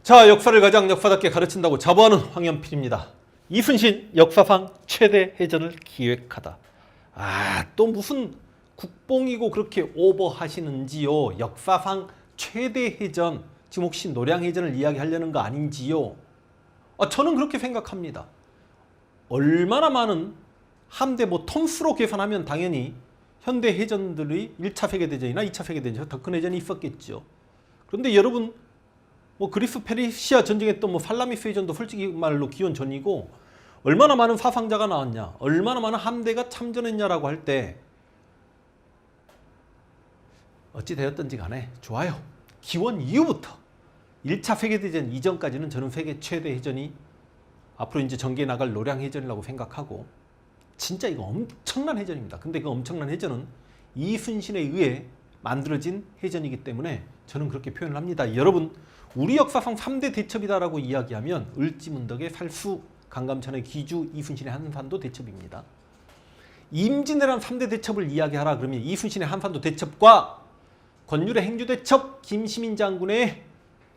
자, 역사를 가장 역사답게 가르친다고 자부하는 황현필입니다. 이순신 역사상 최대 해전을 기획하다. 또 무슨 국뽕이고 그렇게 오버하시는지요. 역사상 최대 해전, 지금 혹시 노량해전을 이야기하려는 거 아닌지요. 저는 그렇게 생각합니다. 얼마나 많은 함대 톤수로 계산하면 당연히 현대 해전들이 1차 세계대전이나 2차 세계대전 더 큰 해전이 있었겠죠. 그런데 여러분 그리스 페르시아 전쟁했던 살라미스 해전도 솔직히 말로 기원전이고 얼마나 많은 사상자가 나왔냐, 얼마나 많은 함대가 참전했냐라고 할 때 어찌 되었든지 간에 좋아요. 기원 이후부터 1차 세계대전 이전까지는 저는 세계 최대 해전이 앞으로 이제 전개해 나갈 노량해전이라고 생각하고 진짜 이거 엄청난 해전입니다. 근데 그 엄청난 해전은 이순신에 의해 만들어진 해전이기 때문에 저는 그렇게 표현을 합니다. 여러분, 우리 역사상 3대 대첩이다라고 이야기하면 을지문덕의 살수, 강감찬의 기주, 이순신의 한산도 대첩입니다. 임진왜란 3대 대첩을 이야기하라 그러면 이순신의 한산도 대첩과 권율의 행주대첩, 김시민 장군의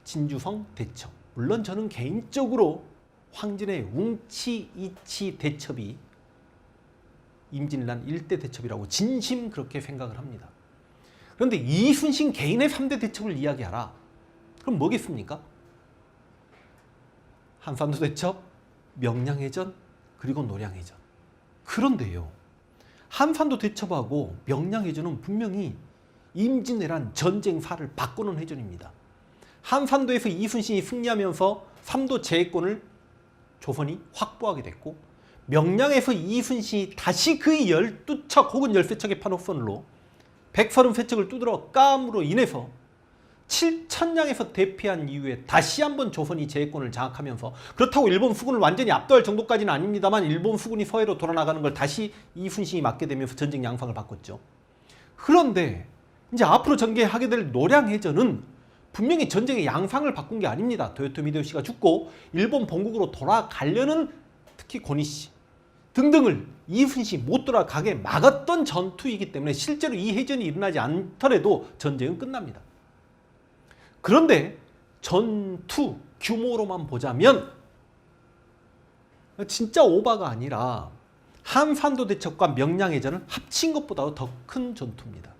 진주성 대첩. 물론 저는 개인적으로 황진의 웅치, 이치 대첩이 임진왜란 1대 대첩이라고 진심 그렇게 생각을 합니다. 그런데 이순신 개인의 3대 대첩을 이야기하라. 그럼 뭐겠습니까? 한산도 대첩, 명량해전, 그리고 노량해전. 그런데요, 한산도 대첩하고 명량해전은 분명히 임진왜란 전쟁사를 바꾸는 해전입니다. 한산도에서 이순신이 승리하면서 삼도 제해권을 조선이 확보하게 됐고, 명량에서 이순신이 다시 그 12척 혹은 13척의 판옥선으로 133척을 두드러 깜으로 인해서 7,000량에서 대피한 이후에 다시 한번 조선이 제해권을 장악하면서, 그렇다고 일본 수군을 완전히 압도할 정도까지는 아닙니다만 일본 수군이 서해로 돌아나가는 걸 다시 이순신이 막게 되면서 전쟁 양상을 바꿨죠. 그런데 이제 앞으로 전개하게 될 노량해전은 분명히 전쟁의 양상을 바꾼 게 아닙니다. 도요토미 히데요시가 죽고 일본 본국으로 돌아가려는 특히 고니시 등등을 이순신이 못 돌아가게 막았던 전투이기 때문에 실제로 이 해전이 일어나지 않더라도 전쟁은 끝납니다. 그런데 전투 규모로만 보자면 진짜 오바가 아니라 한산도 대첩과 명량해전은 합친 것보다 더 큰 전투입니다.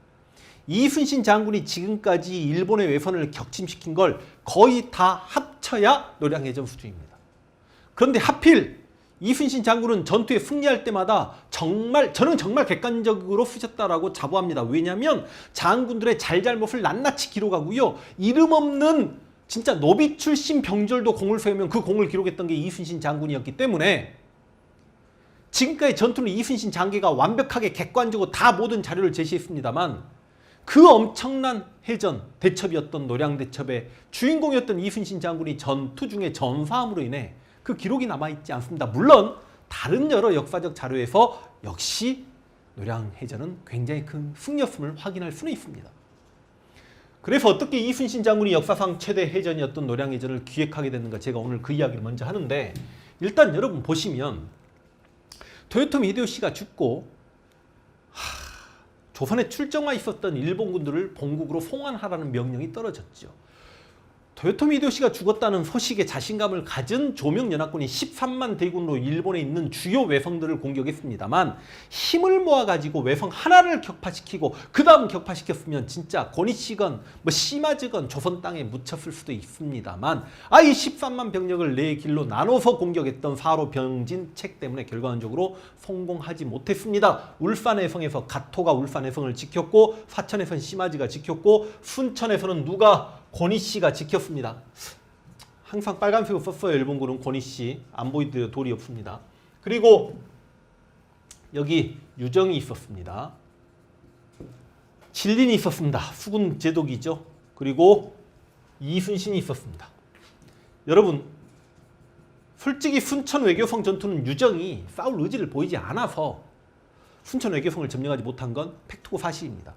이순신 장군이 지금까지 일본의 외선을 격침시킨 걸 거의 다 합쳐야 노량해전 수준입니다. 그런데 하필 이순신 장군은 전투에 승리할 때마다 저는 정말 객관적으로 쓰셨다라고 자부합니다. 왜냐하면 장군들의 잘잘못을 낱낱이 기록하고요. 이름 없는 진짜 노비 출신 병졸도 공을 세우면 그 공을 기록했던 게 이순신 장군이었기 때문에 지금까지 전투는 이순신 장개가 완벽하게 객관적으로 다 모든 자료를 제시했습니다만 그 엄청난 해전, 대첩이었던 노량대첩의 주인공이었던 이순신 장군이 전투 중에 전사함으로 인해 그 기록이 남아있지 않습니다. 물론 다른 여러 역사적 자료에서 역시 노량해전은 굉장히 큰 승리였음을 확인할 수는 있습니다. 그래서 어떻게 이순신 장군이 역사상 최대 해전이었던 노량해전을 기획하게 됐는가, 제가 오늘 그 이야기를 먼저 하는데, 일단 여러분 보시면 도요토미 히데요시가 죽고 조선에 출정와 있었던 일본군들을 본국으로 송환하라는 명령이 떨어졌죠. 도요토미 히데요시가 죽었다는 소식에 자신감을 가진 조명연합군이 13만 대군으로 일본에 있는 주요 외성들을 공격했습니다만 힘을 모아가지고 외성 하나를 격파시키고 그 다음 격파시켰으면 진짜 고니시건 시마즈건 조선 땅에 묻혔을 수도 있습니다만 이 13만 병력을 네 길로 나눠서 공격했던 사로 병진책 때문에 결과적으로 성공하지 못했습니다. 울산해성에서 가토가 울산해성을 지켰고 사천에서는 시마즈가 지켰고 순천에서는 누가 고니씨가 지켰습니다. 항상 빨간색으로 썼어요. 일본군은 고니씨. 안 보이드 돌이 없습니다. 그리고 여기 유정이 있었습니다. 진린이 있었습니다. 수군 제독이죠. 그리고 이순신이 있었습니다. 여러분, 솔직히 순천 외교성 전투는 유정이 싸울 의지를 보이지 않아서 순천 외교성을 점령하지 못한 건 팩트고 사실입니다.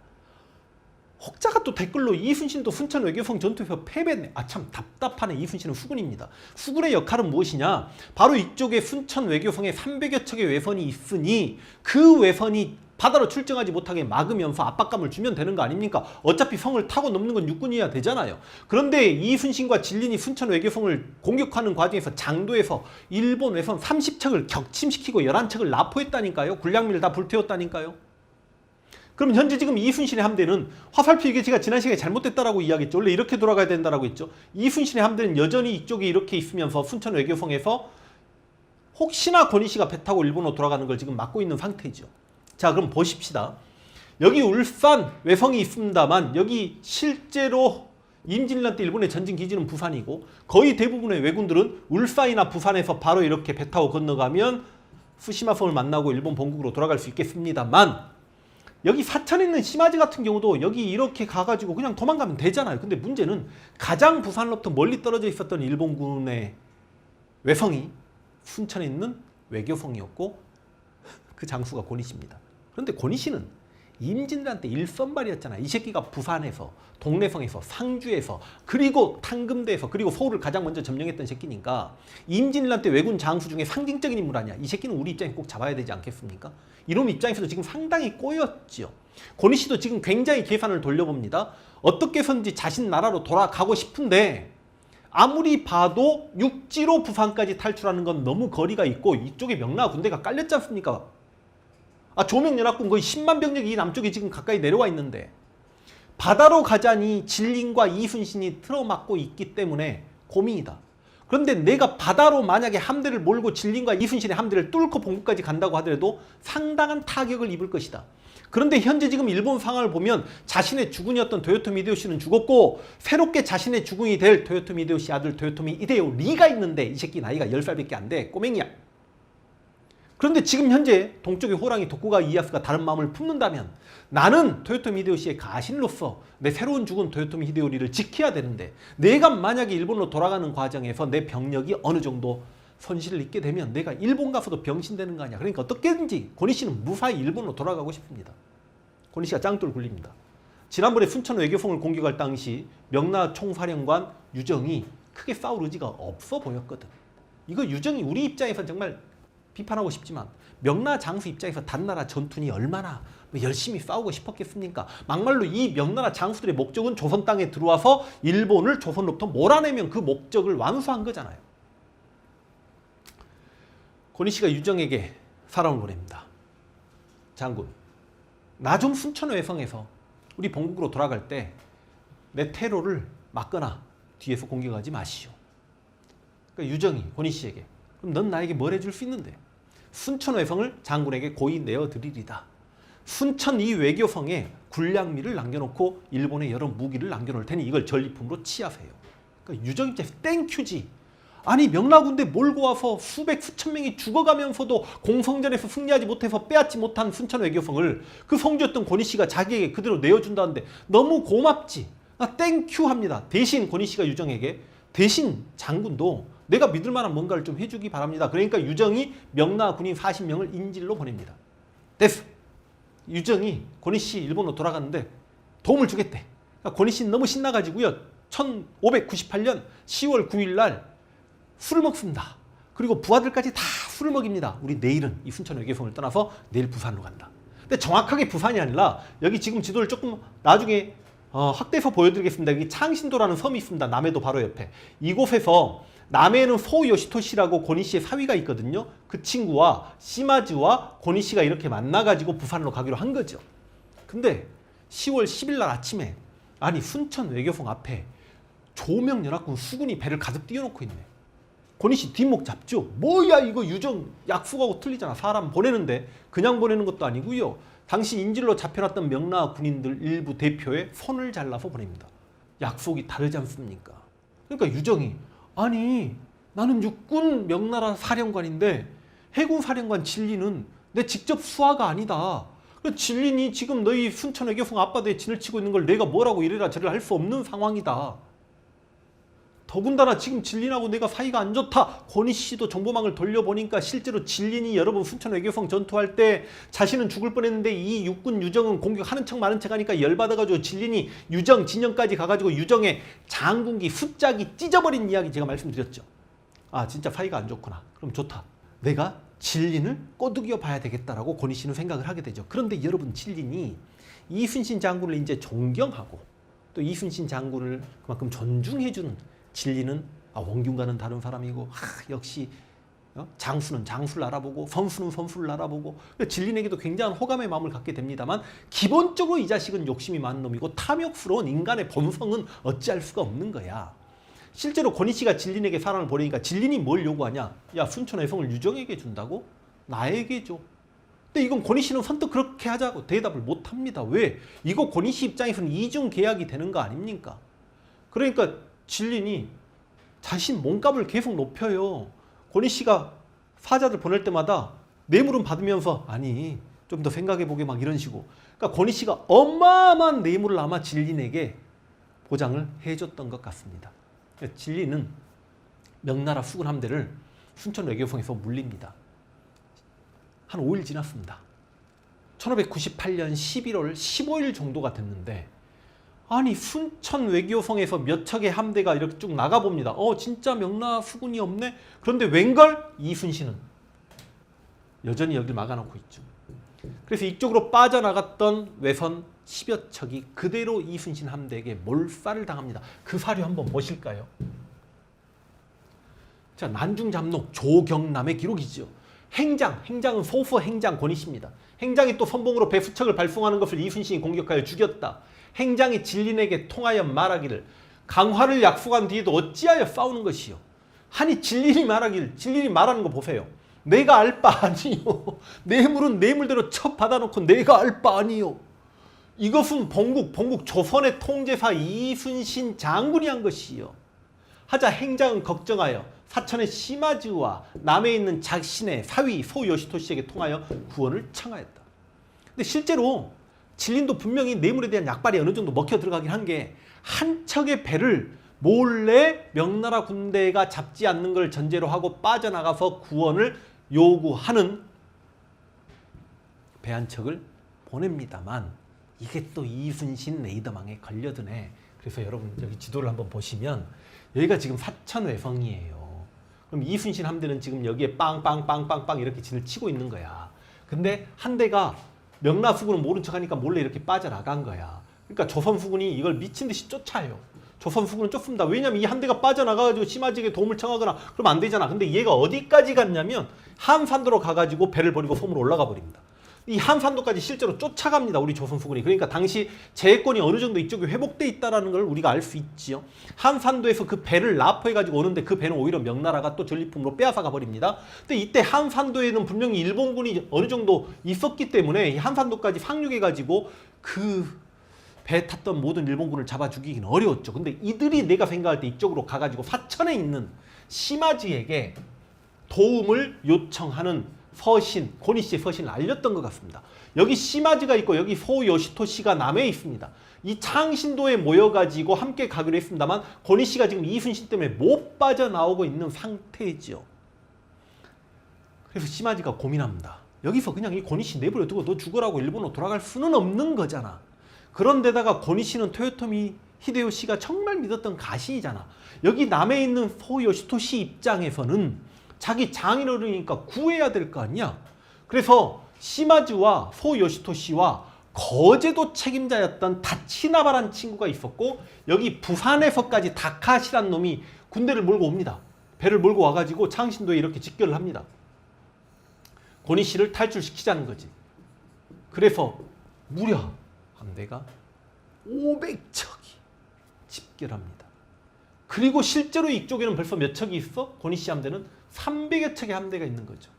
혹자가 또 댓글로 이순신도 순천 외교성 전투에서 패배했네. 아 참 답답하네. 이순신은 수군입니다. 수군의 역할은 무엇이냐? 바로 이쪽에 순천 외교성에 300여 척의 외선이 있으니 그 외선이 바다로 출정하지 못하게 막으면서 압박감을 주면 되는 거 아닙니까? 어차피 성을 타고 넘는 건 육군이어야 되잖아요. 그런데 이순신과 진린이 순천 외교성을 공격하는 과정에서 장도에서 일본 외선 30척을 격침시키고 11척을 납포했다니까요. 군량미를 다 불태웠다니까요. 그럼 현재 지금 이순신의 함대는 화살표 이게 제가 지난 시간에 잘못됐다라고 이야기했죠. 원래 이렇게 돌아가야 된다라고 했죠. 이순신의 함대는 여전히 이쪽에 이렇게 있으면서 순천 외교성에서 혹시나 권희씨가 배 타고 일본으로 돌아가는 걸 지금 막고 있는 상태죠. 자, 그럼 보십시다. 여기 울산 외성이 있습니다만 여기 실제로 임진왜란 때 일본의 전진 기지는 부산이고 거의 대부분의 왜군들은 울산이나 부산에서 바로 이렇게 배 타고 건너가면 후시마성을 만나고 일본 본국으로 돌아갈 수 있겠습니다만 여기 사천에 있는 시마지 같은 경우도 여기 이렇게 가가지고 그냥 도망가면 되잖아요. 근데 문제는 가장 부산로부터 멀리 떨어져 있었던 일본군의 외성이 순천에 있는 외교성이었고 그 장수가 권희씨입니다. 그런데 권희씨는 임진왜란 때 일선발이었잖아요. 이 새끼가 부산에서, 동래성에서, 상주에서, 그리고 탕금대에서, 그리고 서울을 가장 먼저 점령했던 새끼니까 임진왜란 때 왜군 장수 중에 상징적인 인물 아니야. 이 새끼는 우리 입장에 꼭 잡아야 되지 않겠습니까? 이놈 입장에서도 지금 상당히 꼬였죠. 권희씨도 지금 굉장히 계산을 돌려봅니다. 어떻게 해서든지 자신 나라로 돌아가고 싶은데 아무리 봐도 육지로 부산까지 탈출하는 건 너무 거리가 있고 이쪽에 명나라 군대가 깔렸지 않습니까? 아, 조명연합군 거의 10만 병력이 이 남쪽에 지금 가까이 내려와 있는데 바다로 가자니 진린과 이순신이 틀어막고 있기 때문에 고민이다. 그런데 내가 바다로 만약에 함대를 몰고 진린과 이순신의 함대를 뚫고 본국까지 간다고 하더라도 상당한 타격을 입을 것이다. 그런데 현재 지금 일본 상황을 보면 자신의 주군이었던 도요토미 히데요시는 죽었고 새롭게 자신의 주군이 될 도요토미 히데요시 아들 도요토미 히데요리가 있는데 이 새끼 나이가 10살밖에 안 돼. 꼬맹이야. 그런데 지금 현재 동쪽의 호랑이 도쿠가와 이에야스가 다른 마음을 품는다면 나는 도요토미 히데요시의 가신으로서 내 새로운 죽은 도요토미 히데요리를 지켜야 되는데 내가 만약에 일본으로 돌아가는 과정에서 내 병력이 어느 정도 손실을 입게 되면 내가 일본 가서도 병신되는 거 아니야. 그러니까 어떻게든지 권희씨는 무사히 일본으로 돌아가고 싶습니다. 권희씨가 짱돌 굴립니다. 지난번에 순천 외교성을 공격할 당시 명나라 총사령관 유정이 크게 싸울 의지가 없어 보였거든. 이거 유정이 우리 입장에서 정말 비판하고 싶지만 명나라 장수 입장에서 단나라 전투니 얼마나 열심히 싸우고 싶었겠습니까? 막말로 이 명나라 장수들의 목적은 조선 땅에 들어와서 일본을 조선로부터 몰아내면 그 목적을 완수한 거잖아요. 권희씨가 유정에게 사람을 보냅니다. 장군, 나 좀 순천 외성에서 우리 본국으로 돌아갈 때 내 테러를 막거나 뒤에서 공격하지 마시오. 그러니까 유정이 권희씨에게 그럼 넌 나에게 뭘 해줄 수 있는데? 순천 외성을 장군에게 고이 내어드리리다. 순천 이 외교성에 군량미를 남겨놓고 일본의 여러 무기를 남겨놓을 테니 이걸 전리품으로 취하세요. 그러니까 유정 입장에서 땡큐지. 아니 명나라 군대 몰고 와서 수백 수천 명이 죽어가면서도 공성전에서 승리하지 못해서 빼앗지 못한 순천 외교성을 그 성주였던 권희씨가 자기에게 그대로 내어준다는데 너무 고맙지. 아, 땡큐 합니다. 대신 권희씨가 유정에게 대신 장군도 내가 믿을 만한 뭔가를 좀 해주기 바랍니다. 그러니까 유정이 명나라 군인 40명을 인질로 보냅니다. 됐어. 유정이 권희씨 일본으로 돌아갔는데 도움을 주겠대. 그러니까 권희씨는 너무 신나가지고요. 1598년 10월 9일 날 술을 먹습니다. 그리고 부하들까지 다 술을 먹입니다. 우리 내일은 이 순천 외교성을 떠나서 내일 부산으로 간다. 근데 정확하게 부산이 아니라 여기 지금 지도를 조금 나중에 확대해서 보여드리겠습니다. 여기 창신도라는 섬이 있습니다. 남해도 바로 옆에. 이곳에서 남해에는 소요시토시라고 권희씨의 사위가 있거든요. 그 친구와 시마즈와 권희씨가 이렇게 만나가지고 부산으로 가기로 한 거죠. 근데 10월 10일 날 아침에 아니 순천 외교성 앞에 조명연합군 수군이 배를 가득 띄워놓고 있네. 권희씨 뒷목 잡죠. 뭐야 이거 유정 약속하고 틀리잖아. 사람 보내는데 그냥 보내는 것도 아니고요. 당시 인질로 잡혀놨던 명나라 군인들 일부 대표의 손을 잘라서 보냅니다. 약속이 다르지 않습니까? 그러니까 유정이 아니 나는 육군 명나라 사령관인데 해군 사령관 진리는 내 직접 수하가 아니다. 진리니 지금 너희 순천 외교성 앞바다에 진을 치고 있는 걸 내가 뭐라고 이래라 저래라 할 수 없는 상황이다. 더군다나 지금 진린하고 내가 사이가 안 좋다. 권희 씨도 정보망을 돌려보니까 실제로 진린이 여러분 순천 외교성 전투할 때 자신은 죽을 뻔했는데 이 육군 유정은 공격하는 척 마는 척 하니까 열받아가지고 진린이 유정 진영까지 가가지고 유정의 장군기 숫자기 찢어버린 이야기 제가 말씀드렸죠. 아 진짜 사이가 안 좋구나. 그럼 좋다. 내가 진린을 꼬드겨 봐야 되겠다라고 권희 씨는 생각을 하게 되죠. 그런데 여러분 진린이 이순신 장군을 이제 존경하고 또 이순신 장군을 그만큼 존중해주는 진리는 원균과는 다른 사람이고 역시 장수는 장수를 알아보고 선수는 선수를 알아보고 진린에게도 굉장한 호감의 마음을 갖게 됩니다만 기본적으로 이 자식은 욕심이 많은 놈이고 탐욕스러운 인간의 본성은 어찌할 수가 없는 거야. 실제로 권희 씨가 진린에게 사랑을 보내니까 진린이 뭘 요구하냐? 야 순천의 성을 유정에게 준다고? 나에게 줘. 근데 이건 권희 씨는 선뜻 그렇게 하자고 대답을 못합니다. 왜? 이거 권희 씨 입장에서는 이중 계약이 되는 거 아닙니까? 그러니까 진린이 자신 몸값을 계속 높여요. 권희 씨가 사자들 보낼 때마다 뇌물은 받으면서 아니 좀 더 생각해보게 막 이런 식으로. 그러니까 권희 씨가 어마어마한 뇌물을 아마 진린에게 보장을 해줬던 것 같습니다. 진린은 명나라 수군 함대를 순천 외교성에서 물립니다. 한 5일 지났습니다. 1598년 11월 15일 정도가 됐는데 아니 순천 외교성에서 몇 척의 함대가 이렇게 쭉 나가봅니다. 진짜 명나라 수군이 없네. 그런데 웬걸 이순신은 여전히 여길 막아놓고 있죠. 그래서 이쪽으로 빠져나갔던 외선 10여 척이 그대로 이순신 함대에게 몰살을 당합니다. 그 사료 한번 보실까요? 자, 난중잡록 조경남의 기록이죠. 행장은 소수 행장 권희 씨입니다. 행장이 또 선봉으로 배수척을 발송하는 것을 이순신이 공격하여 죽였다. 행장이 진린에게 통하여 말하기를 강화를 약속한 뒤에도 어찌하여 싸우는 것이요. 아니 진린이 말하는 거 보세요. 내가 알 바 아니요. 뇌물은 뇌물대로 쳐 받아놓고 내가 알 바 아니요. 이것은 본국 조선의 통제사 이순신 장군이 한 것이요. 하자 행장은 걱정하여 사천의 시마즈와 남해 있는 자신의 사위 소요시토 씨에게 통하여 구원을 청하였다. 근데 실제로 진린도 분명히 뇌물에 대한 약발이 어느 정도 먹혀 들어가긴 한 게 한 척의 배를 몰래 명나라 군대가 잡지 않는 걸 전제로 하고 빠져나가서 구원을 요구하는 배 한 척을 보냅니다만 이게 또 이순신 레이더망에 걸려드네. 그래서 여러분 여기 지도를 한번 보시면 여기가 지금 사천 외성이에요. 그럼 이순신 함대는 지금 여기에 빵빵빵빵빵 이렇게 진을 치고 있는 거야. 근데 한 대가 명나라 수군은 모른 척하니까 몰래 이렇게 빠져나간 거야. 그러니까 조선 수군이 이걸 미친 듯이 쫓아요. 조선 수군은 쫓습니다. 왜냐면 이 한 대가 빠져나가가지고 시마지에게 도움을 청하거나 그러면 안 되잖아. 근데 얘가 어디까지 갔냐면 한산도로 가가지고 배를 버리고 섬으로 올라가 버립니다. 이 한산도까지 실제로 쫓아갑니다. 우리 조선 수군이. 그러니까 당시 제해권이 어느 정도 이쪽에 회복돼 있다는 걸 우리가 알 수 있지요. 한산도에서 그 배를 납포해가지고 오는데 그 배는 오히려 명나라가 또 전리품으로 빼앗아가 버립니다. 근데 이때 한산도에는 분명히 일본군이 어느 정도 있었기 때문에 이 한산도까지 상륙해가지고 그 배 탔던 모든 일본군을 잡아 죽이기는 어려웠죠. 근데 이들이 내가 생각할 때 이쪽으로 가가지고 사천에 있는 시마지에게 도움을 요청하는 서신, 권희 씨의 서신을 알렸던 것 같습니다. 여기 시마즈가 있고 여기 소요시토 씨가 남해에 있습니다. 이 창신도에 모여가지고 함께 가기로 했습니다만 권희 씨가 지금 이순신 때문에 못 빠져나오고 있는 상태죠. 그래서 시마즈가 고민합니다. 여기서 그냥 이 권희 씨 내버려 두고 너 죽으라고 일본으로 돌아갈 수는 없는 거잖아. 그런데다가 권희 씨는 토요토미 히데요시가 정말 믿었던 가신이잖아. 여기 남해에 있는 소요시토 씨 입장에서는 자기 장인어른이니까 구해야 될 거 아니야. 그래서 시마즈와 소요시토 씨와 거제도 책임자였던 다치나바란 친구가 있었고 여기 부산에서까지 다카시란 놈이 군대를 몰고 옵니다. 배를 몰고 와가지고 창신도에 이렇게 집결을 합니다. 권희 씨를 탈출시키자는 거지. 그래서 무려 함대가 500척이 집결합니다. 그리고 실제로 이쪽에는 벌써 몇 척이 있어? 권희 씨 함대는 300여 척의 함대가 있는 거죠.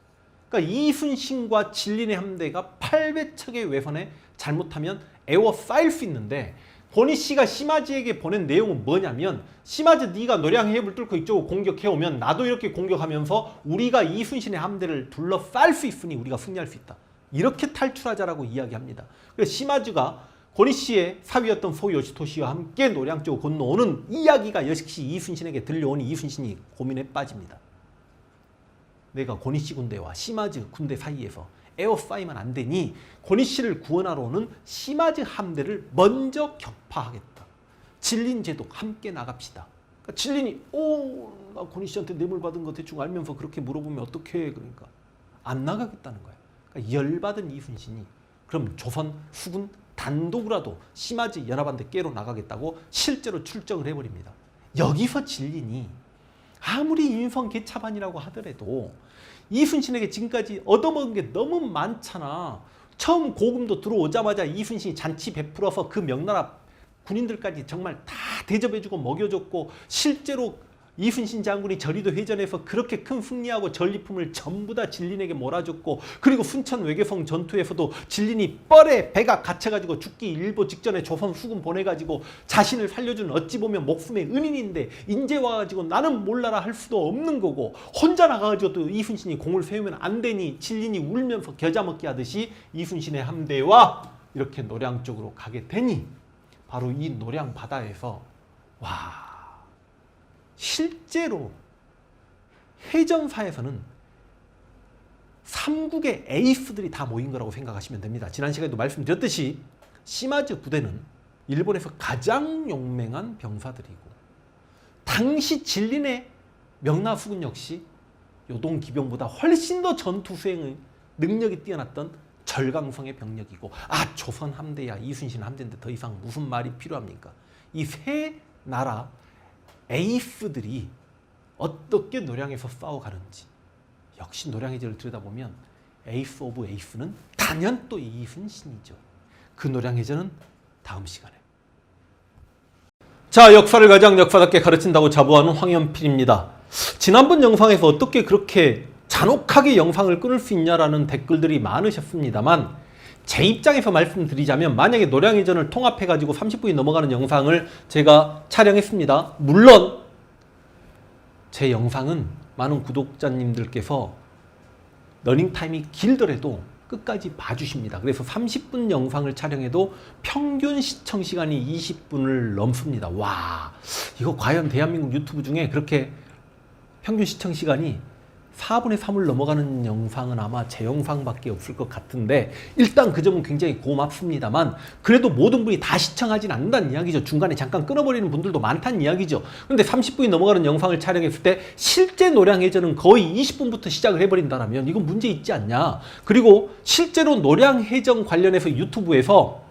그러니까 이순신과 진린의 함대가 800척의 외선에 잘못하면 에워싸일 수 있는데 권희 씨가 시마지에게 보낸 내용은 뭐냐면 시마지 네가 노량해협을 뚫고 이쪽으로 공격해오면 나도 이렇게 공격하면서 우리가 이순신의 함대를 둘러쌀 수 있으니 우리가 승리할 수 있다. 이렇게 탈출하자라고 이야기합니다. 그래서 시마즈가 고니 씨의 사위였던 소요시토시와 함께 노량 쪽으로 건너오는 이야기가 역시 이순신에게 들려오니 이순신이 고민에 빠집니다. 내가 고니 씨 군대와 시마즈 군대 사이에서 에워싸이면 안 되니 고니 씨를 구원하러 오는 시마즈 함대를 먼저 격파하겠다. 진린제독 함께 나갑시다. 그러니까 진린이 나 고니 씨한테 뇌물 받은 거 대충 알면서 그렇게 물어보면 어떡해. 그러니까 안 나가겠다는 거야. 그러니까 열받은 이순신이 그럼 조선 수군 단독으로라도 시마즈 연합함대 깨로 나가겠다고 실제로 출정을 해버립니다. 여기서 진린이 아무리 인성 개차반이라고 하더라도 이순신에게 지금까지 얻어먹은 게 너무 많잖아. 처음 고금도 들어오자마자 이순신이 잔치 베풀어서 그 명나라 군인들까지 정말 다 대접해주고 먹여줬고 실제로 이순신 장군이 저리도 회전해서 그렇게 큰 승리하고 전리품을 전부 다 진린에게 몰아줬고 그리고 순천 외교성 전투에서도 진린이 뻘에 배가 갇혀가지고 죽기 일보 직전에 조선 수군 보내가지고 자신을 살려준 어찌 보면 목숨의 은인인데 인제 와가지고 나는 몰라라 할 수도 없는 거고 혼자 나가가지고 또 이순신이 공을 세우면 안 되니 진린이 울면서 겨자먹기 하듯이 이순신의 함대와 이렇게 노량 쪽으로 가게 되니 바로 이 노량 바다에서 실제로 해전사에서는 삼국의 에이스들이 다 모인 거라고 생각하시면 됩니다. 지난 시간에도 말씀드렸듯이 시마즈 부대는 일본에서 가장 용맹한 병사들이고 당시 진린의 명나수군 역시 요동기병보다 훨씬 더 전투 수행의 능력이 뛰어났던 절강성의 병력이고 조선 함대야 이순신 함대인데 더 이상 무슨 말이 필요합니까? 이 세 나라 에이스들이 어떻게 노량에서 싸워가는지 역시 노량해전을 들여다보면 에이스 오브 에이스는 단연 또 이순신이죠. 그 노량해전은 다음 시간에. 자, 역사를 가장 역사답게 가르친다고 자부하는 황현필입니다. 지난번 영상에서 어떻게 그렇게 잔혹하게 영상을 끊을 수 있냐라는 댓글들이 많으셨습니다만 제 입장에서 말씀드리자면 만약에 노량해전을 통합해가지고 30분이 넘어가는 영상을 제가 촬영했습니다. 물론 제 영상은 많은 구독자님들께서 러닝타임이 길더라도 끝까지 봐주십니다. 그래서 30분 영상을 촬영해도 평균 시청시간이 20분을 넘습니다. 이거 과연 대한민국 유튜브 중에 그렇게 평균 시청시간이 4분의 3을 넘어가는 영상은 아마 제 영상밖에 없을 것 같은데 일단 그 점은 굉장히 고맙습니다만 그래도 모든 분이 다 시청하진 않는다는 이야기죠. 중간에 잠깐 끊어버리는 분들도 많다는 이야기죠. 그런데 30분이 넘어가는 영상을 촬영했을 때 실제 노량해전은 거의 20분부터 시작을 해버린다면 이건 문제 있지 않냐. 그리고 실제로 노량해전 관련해서 유튜브에서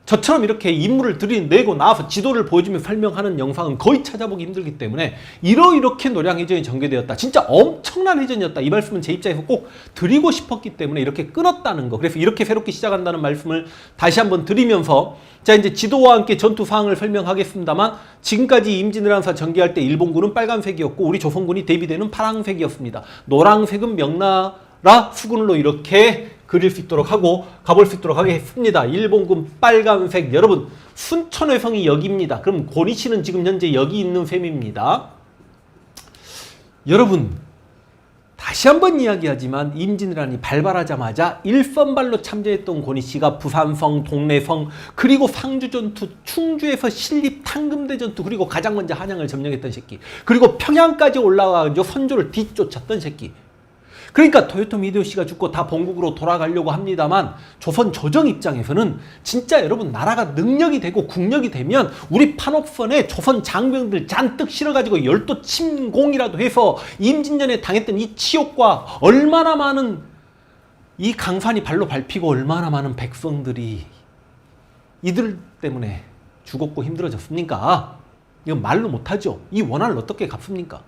저처럼 이렇게 인물을 들이내고 나와서 지도를 보여주며 설명하는 영상은 거의 찾아보기 힘들기 때문에 이렇게 노량해전이 전개되었다. 진짜 엄청난 해전이었다. 이 말씀은 제 입장에서 꼭 드리고 싶었기 때문에 이렇게 끊었다는 거. 그래서 이렇게 새롭게 시작한다는 말씀을 다시 한번 드리면서 자 이제 지도와 함께 전투 상황을 설명하겠습니다만 지금까지 임진왜란사 전개할 때 일본군은 빨간색이었고 우리 조선군이 대비되는 파란색이었습니다. 노란색은 명나라 수군으로 이렇게 그릴 수 있도록 하고 가볼 수 있도록 하겠습니다. 일본군 빨간색 여러분 순천외성이 여기입니다. 그럼 고니씨는 지금 현재 여기 있는 셈입니다. 여러분 다시 한번 이야기하지만 임진왜란이 발발하자마자 일선발로 참전했던 고니씨가 부산성, 동래성 그리고 상주전투, 충주에서 신립 탕금대전투 그리고 가장 먼저 한양을 점령했던 새끼 그리고 평양까지 올라가서 선조를 뒤쫓았던 새끼 그러니까 토요토미 히데요시가 죽고 다 본국으로 돌아가려고 합니다만 조선 조정 입장에서는 진짜 여러분 나라가 능력이 되고 국력이 되면 우리 판옥선에 조선 장병들 잔뜩 실어가지고 열도 침공이라도 해서 임진년에 당했던 이 치욕과 얼마나 많은 이 강산이 발로 밟히고 얼마나 많은 백성들이 이들 때문에 죽었고 힘들어졌습니까? 이건 말로 못하죠. 이 원한을 어떻게 갚습니까?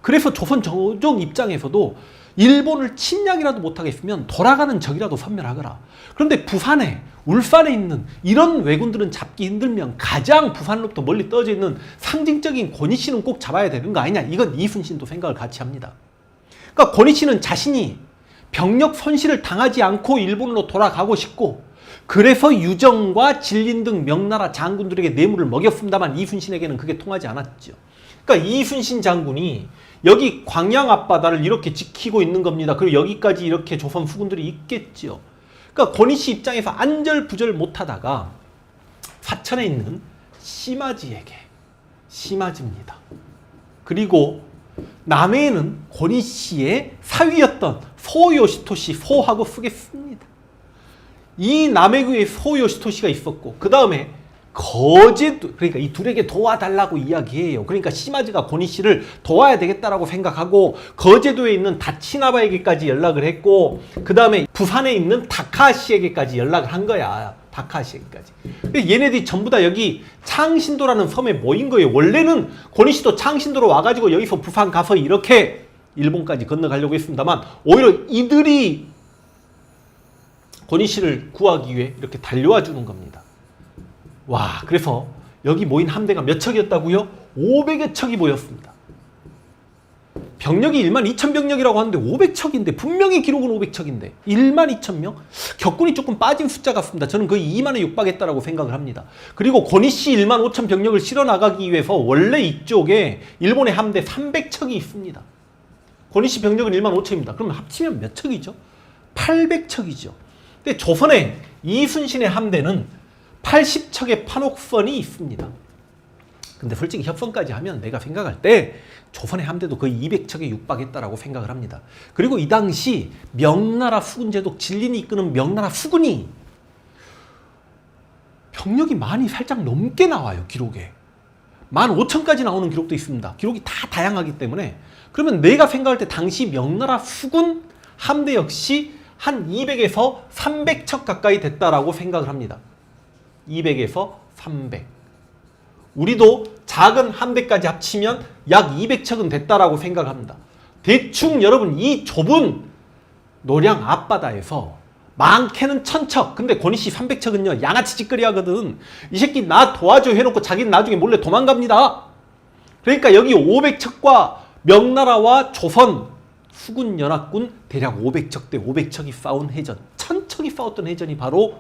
그래서 조선 조정 입장에서도 일본을 침략이라도 못하겠으면 돌아가는 적이라도 섬멸하거라. 그런데 부산에 울산에 있는 이런 왜군들은 잡기 힘들면 가장 부산으로부터 멀리 떨어져 있는 상징적인 고니씨는 꼭 잡아야 되는 거 아니냐. 이건 이순신도 생각을 같이 합니다. 그러니까 고니씨는 자신이 병력 손실을 당하지 않고 일본으로 돌아가고 싶고 그래서 유정과 진린 등 명나라 장군들에게 뇌물을 먹였습니다만 이순신에게는 그게 통하지 않았죠. 그러니까 이순신 장군이 여기 광양 앞바다를 이렇게 지키고 있는 겁니다. 그리고 여기까지 이렇게 조선 수군들이 있겠죠. 그러니까 고니씨 입장에서 안절부절 못하다가 사천에 있는 시마즈에게, 시마즈입니다. 그리고 남해에는 고니시의 사위였던 소요시토시, 소하고 쓰겠습니다. 이 남해구에 소요시토시가 있었고, 그 다음에 거제도, 그러니까 이 둘에게 도와달라고 이야기해요. 그러니까 시마즈가 고니시를 도와야 되겠다라고 생각하고 거제도에 있는 다치나바에게까지 연락을 했고, 그 다음에 부산에 있는 다카시에게까지 연락을 한 거야. 다카시에게까지. 얘네들이 전부 다 여기 창신도라는 섬에 모인 거예요. 원래는 고니시도 창신도로 와가지고 여기서 부산 가서 이렇게 일본까지 건너가려고 했습니다만, 오히려 이들이 고니시를 구하기 위해 이렇게 달려와 주는 겁니다. 와, 그래서 여기 모인 함대가 몇 척이었다고요? 500여 척이 모였습니다. 병력이 1만 2천 병력이라고 하는데 500척인데, 분명히 기록은 500척인데 1만 2천 명? 격군이 조금 빠진 숫자 같습니다. 저는 거의 2만에 육박했다라고 생각을 합니다. 그리고 고니시 1만 5천 병력을 실어 나가기 위해서 원래 이쪽에 일본의 함대 300척이 있습니다. 고니시 병력은 1만 5천입니다. 그러면 합치면 몇 척이죠? 800척이죠. 근데 조선의 이순신의 함대는 80척의 판옥선이 있습니다. 근데 솔직히 협선까지 하면 내가 생각할 때 조선의 함대도 거의 200척에 육박했다라고 생각을 합니다. 그리고 이 당시 명나라 수군제독 진린이 이끄는 명나라 수군이 병력이 많이 살짝 넘게 나와요. 기록에 15,000까지 나오는 기록도 있습니다. 기록이 다 다양하기 때문에. 그러면 내가 생각할 때 당시 명나라 수군 함대 역시 한 200에서 300척 가까이 됐다라고 생각을 합니다. 200에서 300. 우리도 작은 함대까지 합치면 약 200척은 됐다라고 생각합니다. 대충 여러분 이 좁은 노량 앞바다에서 많게는 1000척, 근데 고니시 300척은요 양아치 짓거리 하거든. 이 새끼 나 도와줘 해놓고 자기는 나중에 몰래 도망갑니다. 그러니까 여기 500척과 명나라와 조선 수군연합군 대략 500척 대 500척이 싸운 해전, 1000척이 싸웠던 해전이 바로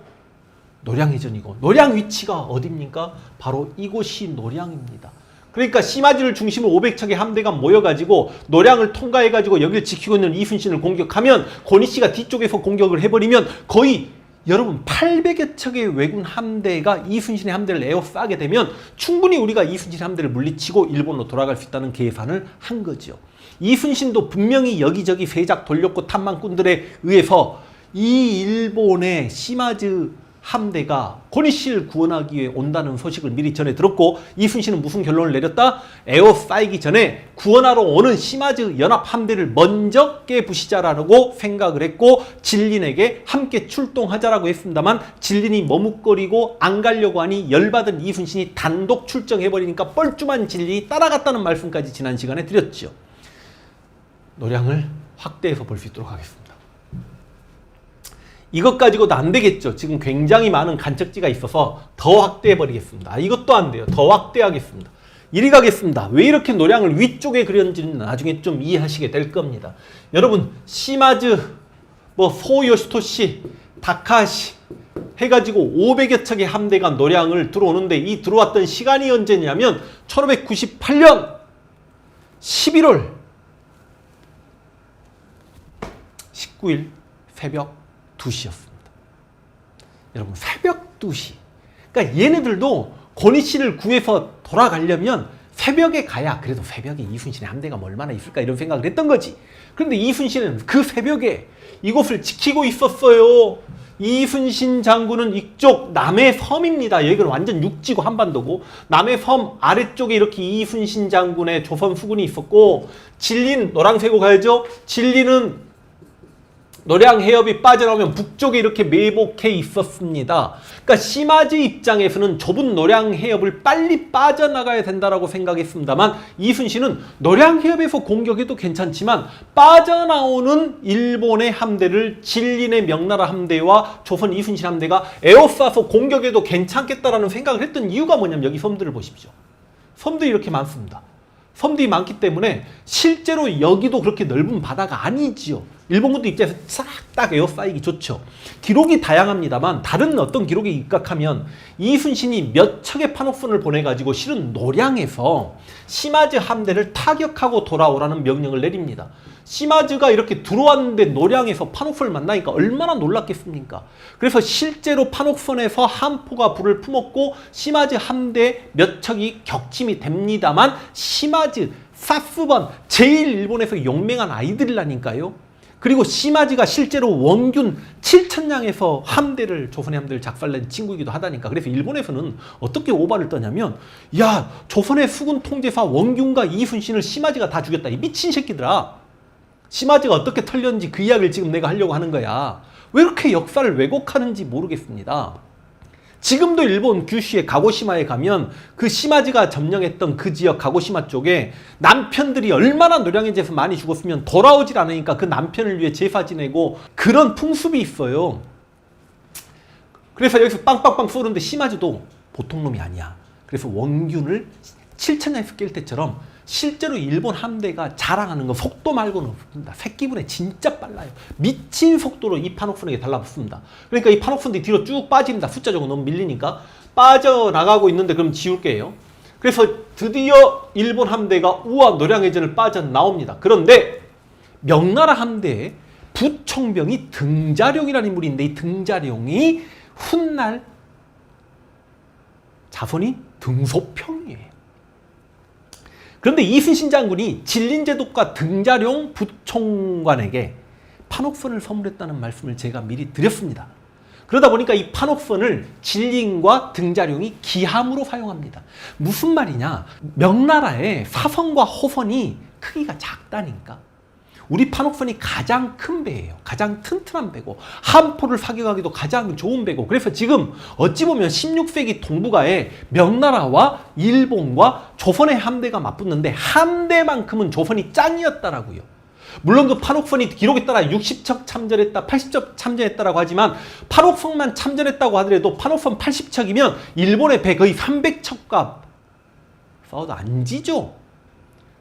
노량해전이고, 노량 위치가 어디입니까? 바로 이곳이 노량입니다. 그러니까 시마즈를 중심으로 500척의 함대가 모여가지고 노량을 통과해가지고 여기를 지키고 있는 이순신을 공격하면, 고니시가 뒤쪽에서 공격을 해버리면 거의 여러분 800여 척의 왜군 함대가 이순신의 함대를 에워싸게 되면 충분히 우리가 이순신의 함대를 물리치고 일본으로 돌아갈 수 있다는 계산을 한 거죠. 이순신도 분명히 여기저기 세작 돌렸고 탐망꾼들에 의해서 이 일본의 시마즈 함대가 고니시를 구원하기 위해 온다는 소식을 미리 전해 들었고, 이순신은 무슨 결론을 내렸다? 에워싸이기 전에 구원하러 오는 시마즈 연합 함대를 먼저 깨부시자라고 생각을 했고, 진린에게 함께 출동하자라고 했습니다만 진린이 머뭇거리고 안 가려고 하니 열받은 이순신이 단독 출정해버리니까 뻘쭘한 진린이 따라갔다는 말씀까지 지난 시간에 드렸죠. 노량을 확대해서 볼 수 있도록 하겠습니다. 이것 가지고도 안 되겠죠. 지금 굉장히 많은 간척지가 있어서 더 확대해 버리겠습니다. 이것도 안 돼요. 더 확대하겠습니다. 이리 가겠습니다. 왜 이렇게 노량을 위쪽에 그렸는지는 나중에 좀 이해하시게 될 겁니다. 여러분 시마즈, 소요시토시, 다카시 해가지고 500여 척의 함대가 노량을 들어오는데, 이 들어왔던 시간이 언제냐면 1598년 11월 19일 새벽 2시였습니다. 여러분 새벽 2시. 그러니까 얘네들도 고니시를 구해서 돌아가려면 새벽에 가야, 그래도 새벽에 이순신의 함대가 얼마나 있을까 이런 생각을 했던 거지. 그런데 이순신은 그 새벽에 이곳을 지키고 있었어요. 이순신 장군은 이쪽 남해 섬입니다. 여기는 완전 육지고 한반도고, 남해 섬 아래쪽에 이렇게 이순신 장군의 조선 수군이 있었고, 진린 노랑새고 가야죠. 진린은 노량 해협이 빠져나오면 북쪽에 이렇게 매복해 있었습니다. 그러니까 시마즈 입장에서는 좁은 노량 해협을 빨리 빠져나가야 된다라고 생각했습니다만, 이순신은 노량 해협에서 공격해도 괜찮지만 빠져나오는 일본의 함대를 진린의 명나라 함대와 조선 이순신 함대가 에워싸서 공격해도 괜찮겠다라는 생각을 했던 이유가 뭐냐면, 여기 섬들을 보십시오. 섬들이 이렇게 많습니다. 섬들이 많기 때문에 실제로 여기도 그렇게 넓은 바다가 아니지요. 일본군도 입장에서 싹 딱 에워싸이기 좋죠. 기록이 다양합니다만 다른 어떤 기록에 입각하면 이순신이 몇 척의 판옥선을 보내가지고 실은 노량에서 시마즈 함대를 타격하고 돌아오라는 명령을 내립니다. 시마즈가 이렇게 들어왔는데 노량에서 판옥선을 만나니까 얼마나 놀랐겠습니까? 그래서 실제로 판옥선에서 한포가 불을 품었고 시마즈 함대 몇 척이 격침이 됩니다만 시마즈, 사스번, 제일 일본에서 용맹한 아이들이라니까요. 그리고 시마즈가 실제로 원균 7,000량에서 함대를 조선의 함대를 작살낸 친구이기도 하다니까. 그래서 일본에서는 어떻게 오바를 떠냐면 야 조선의 수군 통제사 원균과 이순신을 시마즈가 다 죽였다. 이 미친 새끼들아. 시마즈가 어떻게 털렸는지 그 이야기를 지금 내가 하려고 하는 거야. 왜 이렇게 역사를 왜곡하는지 모르겠습니다. 지금도 일본 규슈의 가고시마에 가면 그 시마즈가 점령했던 그 지역 가고시마 쪽에 남편들이 얼마나 노량의 제에서 많이 죽었으면 돌아오질 않으니까 그 남편을 위해 제사 지내고 그런 풍습이 있어요. 그래서 여기서 빵빵빵 쏘는데 시마즈도 보통 놈이 아니야. 그래서 원균을 7,000량에서 깰 때처럼 실제로 일본 함대가 자랑하는 건 속도 말고는 없습니다. 새끼분에 진짜 빨라요. 미친 속도로 이 판옥선에게 달라붙습니다. 그러니까 이 판옥선들이 뒤로 쭉 빠집니다. 숫자적으로 너무 밀리니까 빠져나가고 있는데 그럼 지울게요. 그래서 드디어 일본 함대가 우와 노량해전을 빠져나옵니다. 그런데 명나라 함대에 부총병이 등자룡이라는 인물인데 이 등자룡이 훗날 자손이 등소평이에요. 그런데 이순신 장군이 진린제독과 등자룡 부총관에게 판옥선을 선물했다는 말씀을 제가 미리 드렸습니다. 그러다 보니까 이 판옥선을 진린과 등자룡이 기함으로 사용합니다. 무슨 말이냐? 명나라의 사선과 호선이 크기가 작다니까. 우리 판옥선이 가장 큰 배예요. 가장 튼튼한 배고 함포를 사격하기도 가장 좋은 배고 그래서 지금 어찌 보면 16세기 동북아에 명나라와 일본과 조선의 함대가 맞붙는데 함대만큼은 조선이 짱이었다라고요. 물론 그 판옥선이 기록에 따라 60척 참전했다, 80척 참전했다라고 하지만 판옥선만 참전했다고 하더라도 판옥선 80척이면 일본의 배 거의 300척과 싸워도 안 지죠.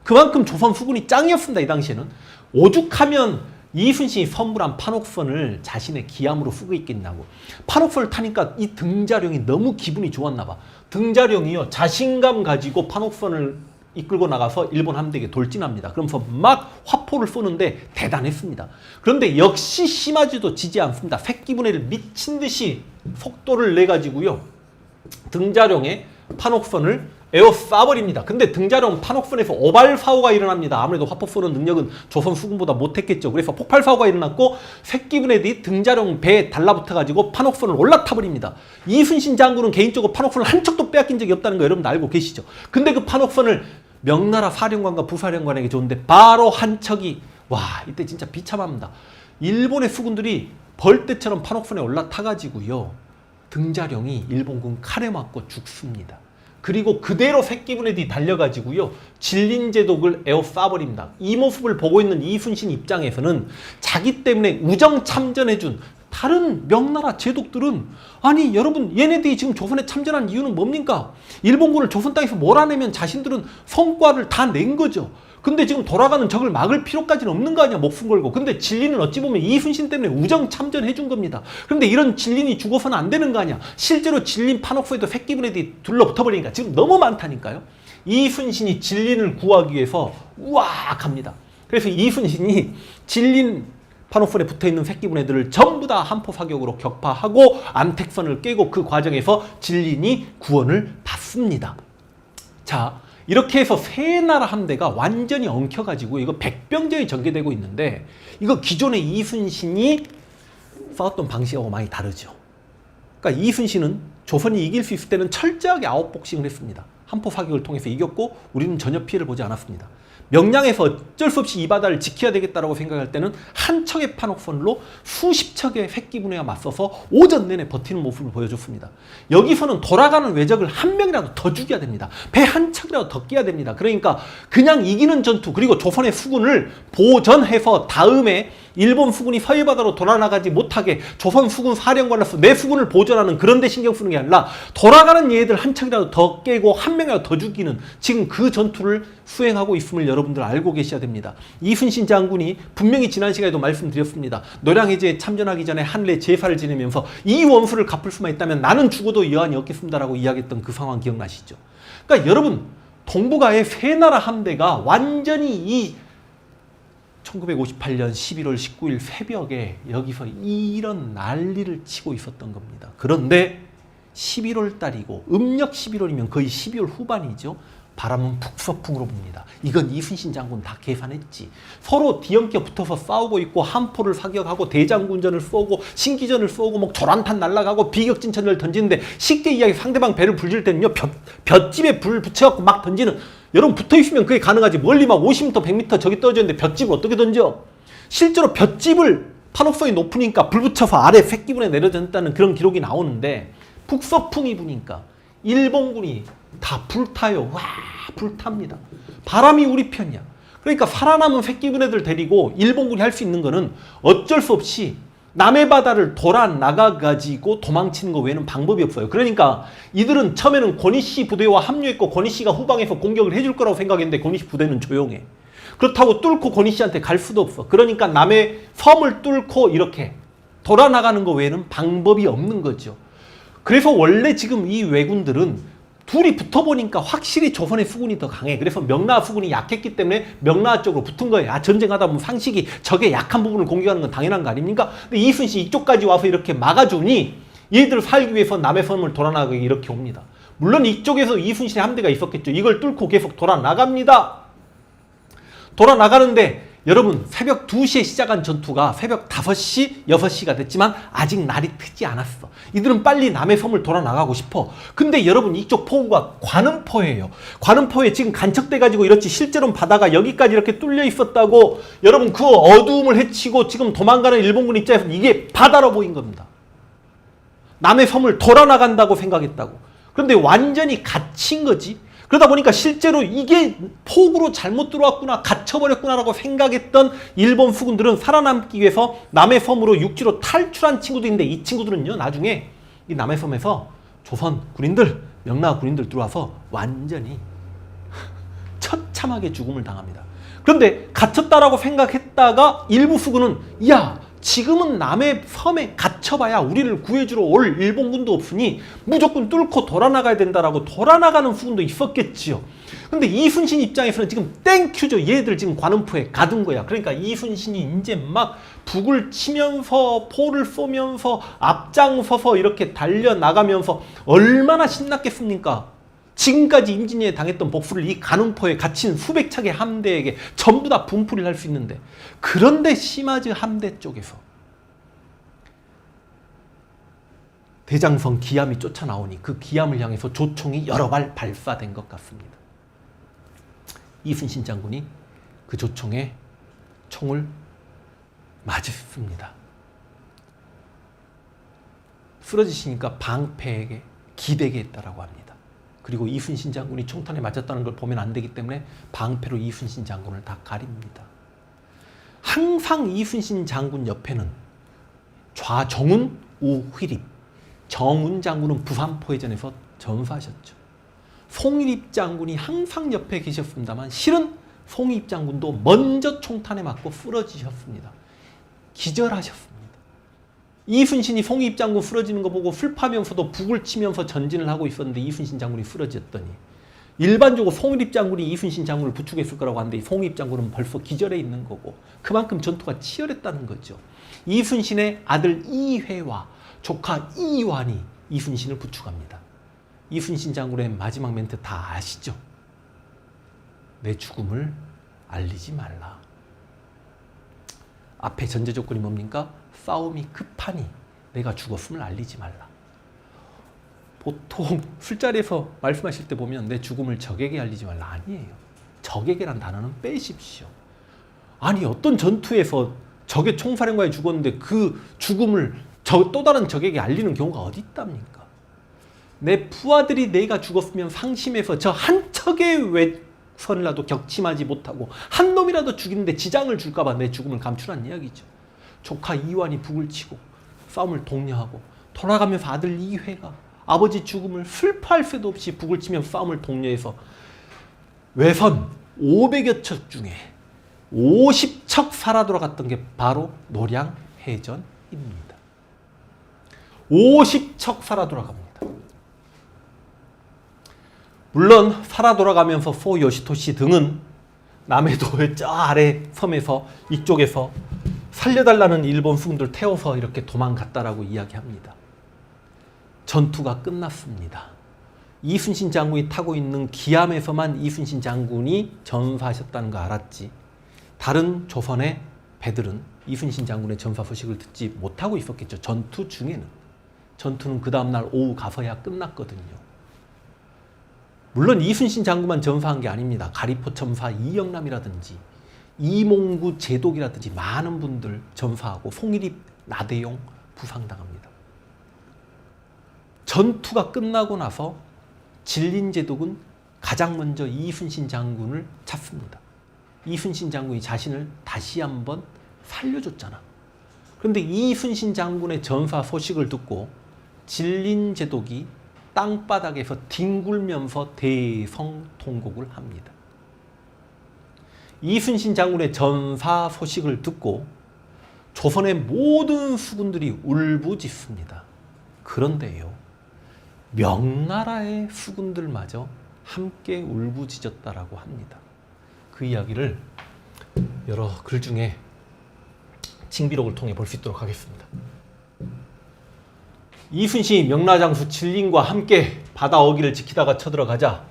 그만큼 조선 수군이 짱이었습니다. 이 당시에는. 오죽하면 이순신이 선물한 판옥선을 자신의 기함으로 쓰고 있겠냐고. 판옥선을 타니까 이 등자룡이 너무 기분이 좋았나 봐. 등자룡이요 자신감 가지고 판옥선을 이끌고 나가서 일본 함대에게 돌진합니다. 그러면서 막 화포를 쏘는데 대단했습니다. 그런데 역시 시마즈도 지지 않습니다. 새끼분해를 미친 듯이 속도를 내가지고요 등자룡의 판옥선을 에워싸버립니다. 근데 등자룡 판옥선에서 오발사고가 일어납니다. 아무래도 화포 쏘는 능력은 조선 수군보다 못했겠죠. 그래서 폭발사고가 일어났고 새끼분애들이 등자룡 배에 달라붙어가지고 판옥선을 올라타버립니다. 이순신 장군은 개인적으로 판옥선을 한 척도 빼앗긴 적이 없다는 거 여러분 알고 계시죠? 근데 그 판옥선을 명나라 사령관과 부사령관에게 줬는데 바로 한 척이 와 이때 진짜 비참합니다. 일본의 수군들이 벌떼처럼 판옥선에 올라타가지고요 등자룡이 일본군 칼에 맞고 죽습니다. 그리고 그대로 새끼분애들이 달려가지고요 진린제독을 에워싸버립니다. 이 모습을 보고 있는 이순신 입장에서는 자기 때문에 우정 참전해준 다른 명나라 제독들은 아니 여러분 얘네들이 지금 조선에 참전한 이유는 뭡니까? 일본군을 조선 땅에서 몰아내면 자신들은 성과를 다 낸 거죠. 근데 지금 돌아가는 적을 막을 필요까지는 없는 거 아니야 목숨 걸고. 근데 진린은 어찌 보면 이순신 때문에 우정 참전해 준 겁니다. 그런데 이런 진린이 죽어서는 안 되는 거 아니야. 실제로 진린 판옥소에도 새끼분애들이 둘러붙어버리니까 지금 너무 많다니까요. 이순신이 진린을 구하기 위해서 우악 합니다. 그래서 이순신이 진린 판옥선에 붙어있는 새끼분애들을 전부 다 한포 사격으로 격파하고 안택선을 깨고 그 과정에서 진린이 구원을 받습니다. 자, 이렇게 해서 세 나라 함대가 완전히 엉켜가지고 이거 백병제에 전개되고 있는데 이거 기존의 이순신이 싸웠던 방식하고 많이 다르죠. 그러니까 이순신은 조선이 이길 수 있을 때는 철저하게 아웃복싱을 했습니다. 한포 사격을 통해서 이겼고 우리는 전혀 피해를 보지 않았습니다. 명량에서 어쩔 수 없이 이 바다를 지켜야 되겠다라고 생각할 때는 한 척의 판옥선로 수십 척의 새끼분해가 맞서서 오전 내내 버티는 모습을 보여줬습니다. 여기서는 돌아가는 외적을 한 명이라도 더 죽여야 됩니다. 배 한 척이라도 더 끼야 됩니다. 그러니까 그냥 이기는 전투 그리고 조선의 수군을 보전해서 다음에 일본 수군이 서해바다로 돌아나가지 못하게 조선 수군 사령관으로서 내 수군을 보전하는 그런 데 신경 쓰는 게 아니라 돌아가는 얘들 한 척이라도 더 깨고 한 명이라도 더 죽이는 지금 그 전투를 수행하고 있음을 여러분 여러분들 알고 계셔야 됩니다. 이순신 장군이 분명히 지난 시간에도 말씀드렸습니다. 노량해제에 참전하기 전에 하늘에 제사를 지내면서 이 원수를 갚을 수만 있다면 나는 죽어도 여한이 없겠습니다라고 이야기했던 그 상황 기억나시죠? 그러니까 여러분, 동북아의 세 나라 함대가 완전히 이 1958년 11월 19일 새벽에 여기서 이런 난리를 치고 있었던 겁니다. 그런데 11월 달이고 음력 11월이면 거의 12월 후반이죠. 바람은 북서풍으로 붑니다. 이건 이순신 장군 다 계산했지. 서로 뒤엉켜 붙어서 싸우고 있고 함포를 사격하고 대장군전을 쏘고 신기전을 쏘고 뭐 조란탄 날아가고 비격진천을 던지는데 쉽게 이야기 상대방 배를 불질 때는요 볏집에 불 붙여갖고 막 던지는, 여러분 붙어있으면 그게 가능하지. 멀리 막 50m 100m 저기 떨어져 있는데 볏집을 어떻게 던져? 실제로 볏집을 탄옥성이 높으니까 불 붙여서 아래 새끼분에 내려졌다는 그런 기록이 나오는데 북서풍이 부니까 일본군이 다 불타요. 와, 불탑니다. 바람이 우리 편이야. 그러니까 살아남은 새끼분애들 데리고 일본군이 할 수 있는 거는 어쩔 수 없이 남해 바다를 돌아 나가가지고 도망치는 거 외에는 방법이 없어요. 그러니까 이들은 처음에는 권희씨 부대와 합류했고 권희씨가 후방에서 공격을 해줄 거라고 생각했는데 권희씨 부대는 조용해. 그렇다고 뚫고 권희씨한테 갈 수도 없어. 그러니까 남해 섬을 뚫고 이렇게 돌아 나가는 거 외에는 방법이 없는 거죠. 그래서 원래 지금 이 왜군들은 둘이 붙어보니까 확실히 조선의 수군이 더 강해. 그래서 명나라 수군이 약했기 때문에 명나라 쪽으로 붙은 거예요. 아, 전쟁하다 보면 상식이 적의 약한 부분을 공격하는 건 당연한 거 아닙니까? 근데 이순신이 이쪽까지 와서 이렇게 막아주니 얘들 살기 위해서 남의 섬을 돌아나가기 이렇게 옵니다. 물론 이쪽에서 이순신의 함대가 있었겠죠. 이걸 뚫고 계속 돌아나갑니다. 돌아나가는데 여러분, 새벽 2시에 시작한 전투가 새벽 5시, 6시가 됐지만 아직 날이 트지 않았어. 이들은 빨리 남의 섬을 돌아 나가고 싶어. 근데 여러분, 이쪽 포구가 관음포예요. 관음포에 지금 간척돼가지고 이렇지 실제로는 바다가 여기까지 이렇게 뚫려 있었다고. 여러분, 그 어두움을 헤치고 지금 도망가는 일본군 입장에서 이게 바다로 보인 겁니다. 남의 섬을 돌아 나간다고 생각했다고. 그런데 완전히 갇힌 거지. 그러다 보니까 실제로 이게 폭우로 잘못 들어왔구나, 갇혀버렸구나라고 생각했던 일본 수군들은 살아남기 위해서 남해 섬으로 육지로 탈출한 친구들인데, 이 친구들은요 나중에 이 남해 섬에서 조선 군인들, 명나라 군인들 들어와서 완전히 처참하게 죽음을 당합니다. 그런데 갇혔다라고 생각했다가 일부 수군은 야, 지금은 남의 섬에 갇혀봐야 우리를 구해주러 올 일본군도 없으니 무조건 뚫고 돌아나가야 된다라고 돌아나가는 수군도 있었겠지요. 근데 이순신 입장에서는 지금 땡큐죠. 얘들 지금 관음포에 가둔 거야. 그러니까 이순신이 이제 막 북을 치면서 포를 쏘면서 앞장서서 이렇게 달려나가면서 얼마나 신났겠습니까? 지금까지 임진왜에 당했던 복수를 이 관음포에 갇힌 수백 척의 함대에게 전부 다 분풀이를 할 수 있는데, 그런데 시마즈 함대 쪽에서 대장성 기암이 쫓아나오니 그 기암을 향해서 조총이 여러 발 발사된 것 같습니다. 이순신 장군이 그 조총에 총을 맞았습니다. 쓰러지시니까 방패에게 기대게 했다라고 합니다. 그리고 이순신 장군이 총탄에 맞았다는 걸 보면 안 되기 때문에 방패로 이순신 장군을 다 가립니다. 항상 이순신 장군 옆에는 좌정운, 우휘립. 정운 장군은 부산포회전에서 전사하셨죠. 송일입 장군이 항상 옆에 계셨습니다만 실은 송일입 장군도 먼저 총탄에 맞고 쓰러지셨습니다. 기절하셨습니다. 이순신이 송일입 장군 쓰러지는 거 보고 슬퍼하면서도 북을 치면서 전진을 하고 있었는데 이순신 장군이 쓰러졌더니, 일반적으로 송일입 장군이 이순신 장군을 부축했을 거라고 하는데 송일입 장군은 벌써 기절해 있는 거고 그만큼 전투가 치열했다는 거죠. 이순신의 아들 이회와 조카 이완이 이순신을 부축합니다. 이순신 장군의 마지막 멘트 다 아시죠? 내 죽음을 알리지 말라. 앞에 전제 조건이 뭡니까? 싸움이 급하니 내가 죽었음을 알리지 말라. 보통 술자리에서 말씀하실 때 보면 내 죽음을 적에게 알리지 말라. 아니에요. 적에게란 단어는 빼십시오. 아니, 어떤 전투에서 적의 총사령관이 죽었는데 그 죽음을 또 다른 적에게 알리는 경우가 어디 있답니까? 내 부하들이 내가 죽었으면 상심해서 저 한 척의 외선이라도 격침하지 못하고 한 놈이라도 죽이는데 지장을 줄까봐 내 죽음을 감추란 이야기죠. 조카 이완이 북을 치고 싸움을 독려하고 돌아가면서 아들 이회가 아버지 죽음을 슬퍼할 새도 없이 북을 치면서 싸움을 독려해서 외선, 500여 척 중에 50척 살아 돌아갔던 게 바로 노량해전입니다. 50척 살아 돌아갑니다. 물론 살아 돌아가면서 소 요시토시 등은 남해도의 저 아래 섬에서 이쪽에서 살려달라는 일본 수군들 태워서 이렇게 도망갔다라고 이야기합니다. 전투가 끝났습니다. 이순신 장군이 타고 있는 기암에서만 이순신 장군이 전사하셨다는 거 알았지. 다른 조선의 배들은 이순신 장군의 전사 소식을 듣지 못하고 있었겠죠. 전투 중에는. 전투는 그 다음날 오후 가서야 끝났거든요. 물론 이순신 장군만 전사한 게 아닙니다. 가리포 첨사 이영남이라든지 이몽구 제독이라든지 많은 분들 전사하고 송일입 나대용 부상당합니다. 전투가 끝나고 나서 진린제독은 가장 먼저 이순신 장군을 찾습니다. 이순신 장군이 자신을 다시 한번 살려줬잖아. 그런데 이순신 장군의 전사 소식을 듣고 진린제독이 땅바닥에서 뒹굴면서 대성통곡을 합니다. 이순신 장군의 전사 소식을 듣고 조선의 모든 수군들이 울부짖습니다. 그런데요, 명나라의 수군들마저 함께 울부짖었다라고 합니다. 그 이야기를 여러 글 중에 징비록을 통해 볼 수 있도록 하겠습니다. 이순신이 명나장수 진린과 함께 바다 어기를 지키다가 쳐들어가자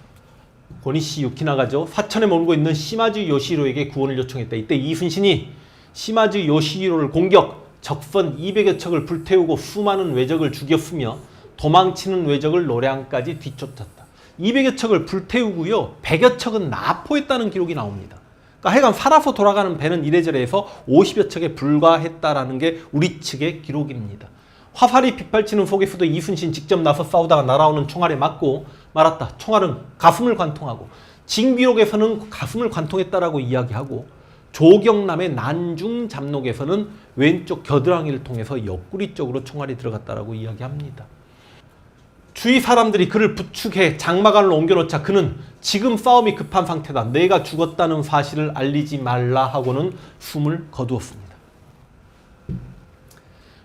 고니시 유키나가죠. 사천에 머물고 있는 시마즈 요시히로에게 구원을 요청했다. 이때 이순신이 시마즈 요시히로를 공격, 적선 200여 척을 불태우고 수많은 왜적을 죽였으며 도망치는 왜적을 노량까지 뒤쫓았다. 200여 척을 불태우고요, 100여 척은 납포했다는 기록이 나옵니다. 그러니까 하여간 살아서 돌아가는 배는 이래저래 해서 50여 척에 불과했다라는 게 우리 측의 기록입니다. 화살이 빗발치는 속에서도 이순신 직접 나서 싸우다가 날아오는 총알에 맞고 말았다. 총알은 가슴을 관통하고, 징비록에서는 가슴을 관통했다라고 이야기하고, 조경남의 난중잡록에서는 왼쪽 겨드랑이를 통해서 옆구리 쪽으로 총알이 들어갔다라고 이야기합니다. 주위 사람들이 그를 부축해 장막안으로 옮겨놓자 그는 지금 싸움이 급한 상태다. 내가 죽었다는 사실을 알리지 말라 하고는 숨을 거두었습니다.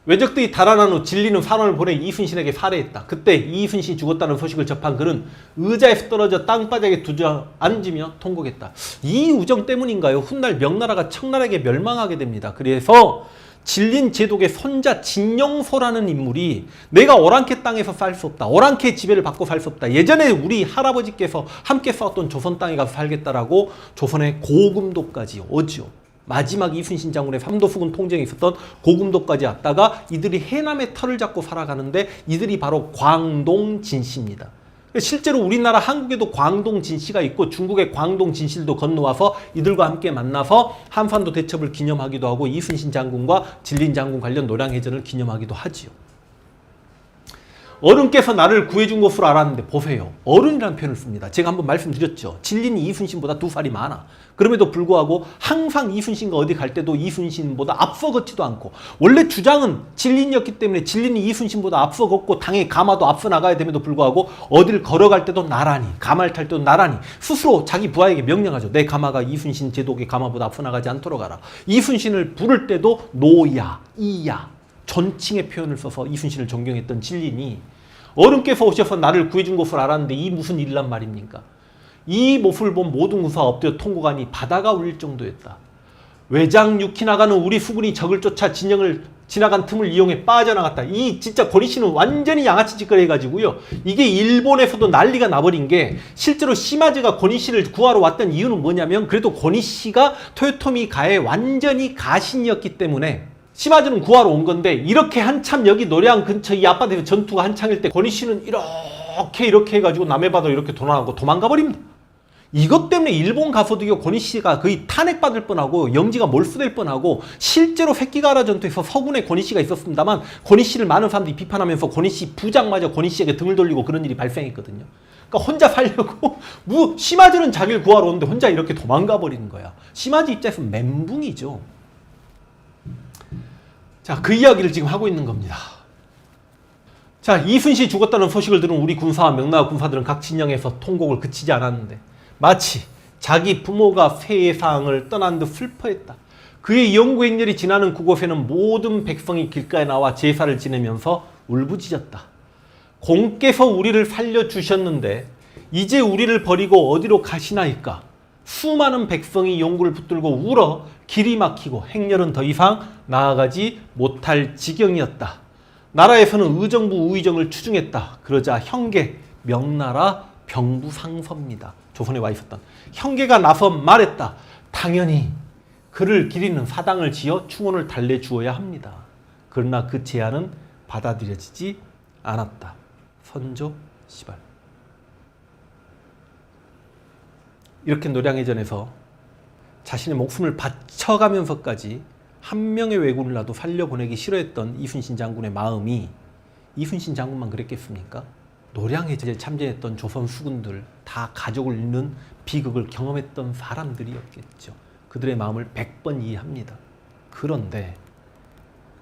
왜적들이 달아난 후 진리는 산원을 보내 이순신에게 살해했다. 그때 이순신이 죽었다는 소식을 접한 그는 의자에서 떨어져 땅바닥에 주저앉으며 통곡했다. 이 우정 때문인가요? 훗날 명나라가 청나라에게 멸망하게 됩니다. 그래서 진린 제독의 손자 진영소라는 인물이 내가 오랑캐 땅에서 살 수 없다. 오랑캐 지배를 받고 살 수 없다. 예전에 우리 할아버지께서 함께 싸웠던 조선 땅에 가서 살겠다라고 조선의 고금도까지 오죠. 마지막 이순신 장군의 삼도수군 통정에 있었던 고금도까지 왔다가 이들이 해남의 털을 잡고 살아가는데 이들이 바로 광동진씨입니다. 실제로 우리나라 한국에도 광동진씨가 있고 중국의 광동진씨도 건너와서 이들과 함께 만나서 한반도 대첩을 기념하기도 하고 이순신 장군과 진린 장군 관련 노량해전을 기념하기도 하지요. 어른께서 나를 구해준 것으로 알았는데 보세요. 어른이라는 표현을 씁니다. 제가 한번 말씀드렸죠. 진린이 이순신보다 2살이 많아. 그럼에도 불구하고 항상 이순신과 어디 갈 때도 이순신보다 앞서 걷지도 않고, 원래 주장은 진린이었기 때문에 진린이 이순신보다 앞서 걷고 당의 가마도 앞서 나가야 됨에도 불구하고 어딜 걸어갈 때도 나란히, 가마를 탈 때도 나란히 스스로 자기 부하에게 명령하죠. 내 가마가 이순신 제독의 가마보다 앞서 나가지 않도록 하라. 이순신을 부를 때도 노야, 이야, 존칭의 표현을 써서 이순신을 존경했던 진린이 어른께서 오셔서 나를 구해준 것을 알았는데 이 무슨 일란 말입니까? 이 모습을 본 모든 군사가 엎드려 통곡하니 바다가 울릴 정도였다. 외장 유키나가는 우리 수군이 적을 쫓아 진영을 지나간 틈을 이용해 빠져나갔다. 이 진짜 고니씨는 완전히 양아치 짓거리 해가지고요. 이게 일본에서도 난리가 나버린 게, 실제로 시마즈가 고니씨를 구하러 왔던 이유는 뭐냐면 그래도 고니씨가 토요토미 가에 완전히 가신이었기 때문에 시마즈는 구하러 온 건데, 이렇게 한참 여기 노량 근처 이 앞바다에서 전투가 한창일 때 고니씨는 이렇게 해가지고 남해 바다로 이렇게 도망가고 도망가 버립니다. 이것 때문에 일본 가서도요, 고니씨가 거의 탄핵받을 뻔하고 영지가 몰수될 뻔하고, 실제로 새끼가라 전투에서 서군에 고니씨가 있었습니다만 고니씨를 많은 사람들이 비판하면서 고니씨 부장마저 고니씨에게 등을 돌리고 그런 일이 발생했거든요. 그러니까 혼자 살려고 시마즈는 자기를 구하러 오는데 혼자 이렇게 도망가 버리는 거야. 시마즈 입장에서 멘붕이죠. 자, 그 이야기를 지금 하고 있는 겁니다. 자, 이순신이 죽었다는 소식을 들은 우리 군사와 명나라 군사들은 각 진영에서 통곡을 그치지 않았는데, 마치 자기 부모가 세상을 떠난 듯 슬퍼했다. 그의 영구 행렬이 지나는 그곳에는 모든 백성이 길가에 나와 제사를 지내면서 울부짖었다. 공께서 우리를 살려주셨는데 이제 우리를 버리고 어디로 가시나이까? 수많은 백성이 용구를 붙들고 울어 길이 막히고 행렬은 더 이상 나아가지 못할 지경이었다. 나라에서는 의정부 우의정을 추중했다. 그러자 형계, 명나라 병부상서입니다. 조선에 와 있었던 형계가 나서 말했다. 당연히 그를 기리는 사당을 지어 충원을 달래주어야 합니다. 그러나 그 제안은 받아들여지지 않았다. 선조 시발. 이렇게 노량해전에서 자신의 목숨을 바쳐가면서까지 한 명의 왜군이라도 살려보내기 싫어했던 이순신 장군의 마음이 이순신 장군만 그랬겠습니까? 노량해전에 참전했던 조선 수군들 다 가족을 잃는 비극을 경험했던 사람들이었겠죠. 그들의 마음을 100번 이해합니다. 그런데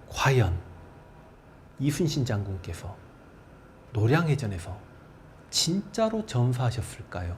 과연 이순신 장군께서 노량해전에서 진짜로 전사하셨을까요?